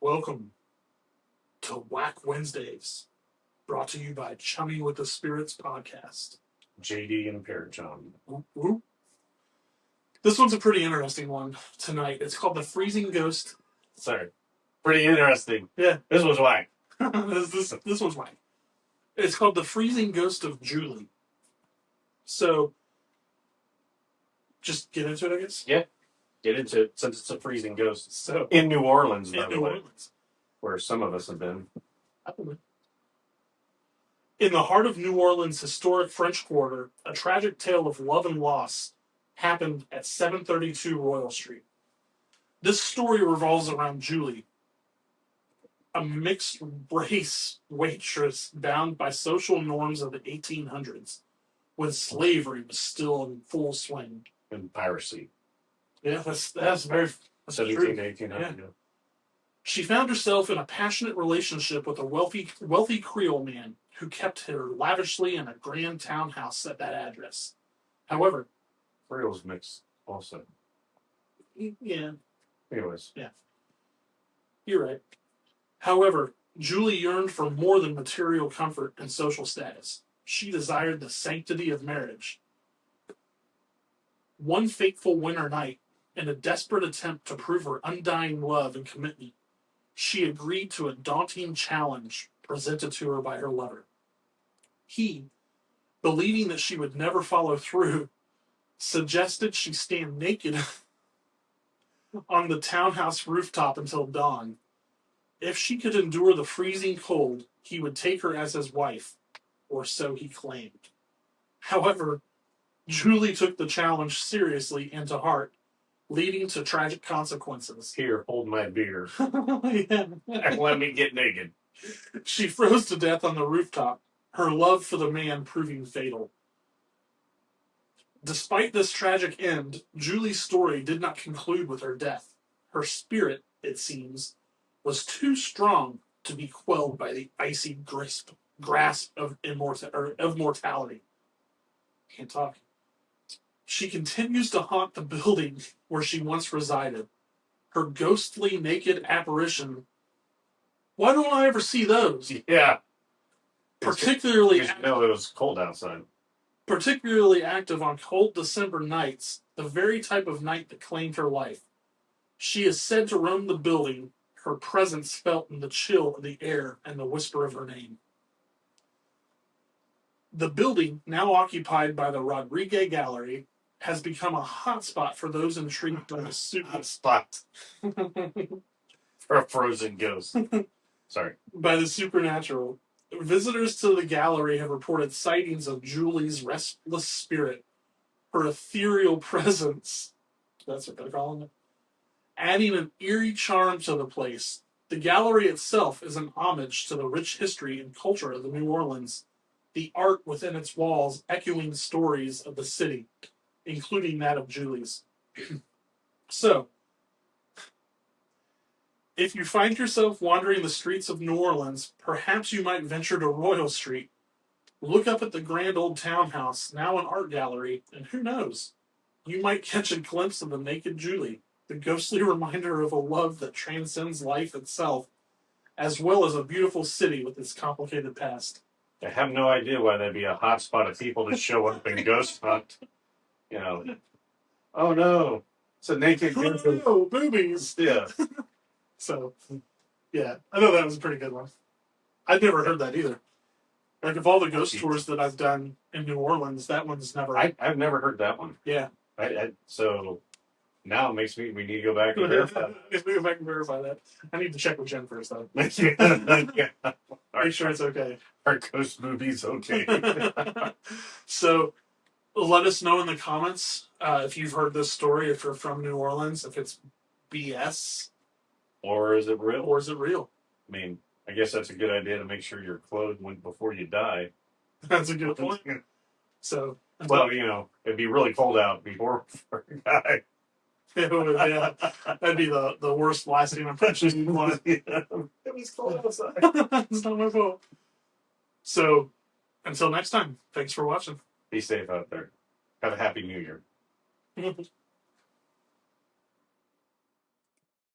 Welcome to Whack Wednesdays, brought to you by Chumming with the Spirits podcast. JD and Parrot John. Whoop. This one's a pretty interesting one tonight. It's called The Freezing Ghost. Sorry. Pretty interesting. Yeah. This was whack. this one's whack. It's called The Freezing Ghost of Julie. So, just get into it, I guess? Yeah. Get into it, since it's a freezing ghost. So, in New Orleans, by in the New way, Orleans. where some of us have been. In the heart of New Orleans' historic French Quarter, a tragic tale of love and loss happened at 732 Royal Street. This story revolves around Julie, a mixed-race waitress bound by social norms of the 1800s, when slavery was still in full swing. And piracy. Yeah, that's very... That's 17, true. 1800. Yeah. She found herself in a passionate relationship with a wealthy Creole man who kept her lavishly in a grand townhouse at that address. However... Creole's mixed also. Yeah. Anyways. Yeah. You're right. However, Julie yearned for more than material comfort and social status. She desired the sanctity of marriage. One fateful winter night, in a desperate attempt to prove her undying love and commitment, she agreed to a daunting challenge presented to her by her lover. He, believing that she would never follow through, suggested she stand naked on the townhouse rooftop until dawn. If she could endure the freezing cold, he would take her as his wife, or so he claimed. However, Julie took the challenge seriously and to heart, leading to tragic consequences. Here, hold my beer. Yeah. And let me get naked. She froze to death on the rooftop, her love for the man proving fatal. Despite this tragic end, Julie's story did not conclude with her death. Her spirit, it seems, was too strong to be quelled by the icy grasp of mortality. Can't talk. She continues to haunt the building where she once resided. Her ghostly naked apparition. Why don't I ever see those? Yeah. Particularly... Because it was cold outside. Particularly active on cold December nights, the very type of night that claimed her life. She is said to roam the building, her presence felt in the chill of the air and the whisper of her name. The building, now occupied by the Rodriguez Gallery, has become a hotspot for those intrigued by the Hotspot. For a frozen ghost. Sorry. By the supernatural. Visitors to the gallery have reported sightings of Julie's restless spirit, her ethereal presence, that's what they're calling it, adding an eerie charm to the place. The gallery itself is an homage to the rich history and culture of the New Orleans, the art within its walls echoing stories of the city, including that of Julie's. So, if you find yourself wandering the streets of New Orleans, perhaps you might venture to Royal Street. Look up at the grand old townhouse, now an art gallery, and who knows? You might catch a glimpse of the naked Julie, the ghostly reminder of a love that transcends life itself, as well as a beautiful city with its complicated past. I have no idea why that'd be a hot spot of people to show up and ghost hunt. You know. Oh no. It's a naked ghost. Oh, boobies! Yeah. So, yeah, I know that was a pretty good one. I'd never heard that either. Like, of all the ghost tours that I've done in New Orleans, that one's never... I've never heard that one. Yeah. So, now it makes me... We need to go back and verify. We go back and verify that. I need to check with Jen first, though. Yeah. Make sure it's okay. Our ghost movie's okay. So, let us know in the comments if you've heard this story, if you're from New Orleans, if it's BS... Or is it real? Or is it real? I mean, I guess that's a good idea to make sure you're clothed before you die. That's a good point. So, well, you know, it'd be really cold out before you die. Yeah, that'd be the worst lasting impression you want. It was cold outside. It's not my fault. So, until next time, thanks for watching. Be safe out there. Have a happy New Year.